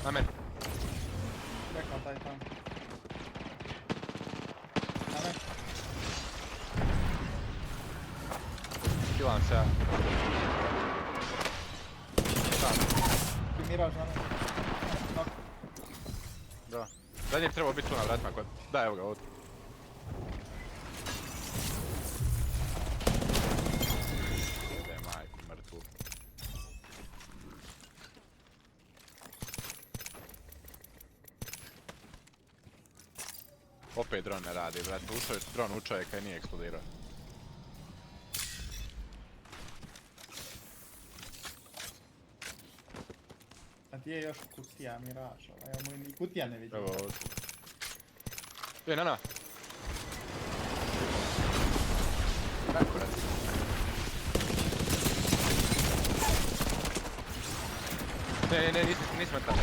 Na meni. Rekao taj tam. Na me. Kilam se ja. Ti miraž na me. Nok. Da. Zadnji bi trebao biti tu na vratima kod... Da, evo ga ovdje. Jebe majku mrtvu. Opet dron ne radi, brate. Ušao je dron u čovjeka i nije eksplodirao. A ti je još kutija miraž, ja mu ni kutija ne vidim. Evo ovdje. Na. Kako radi? Ne, nisam tamo.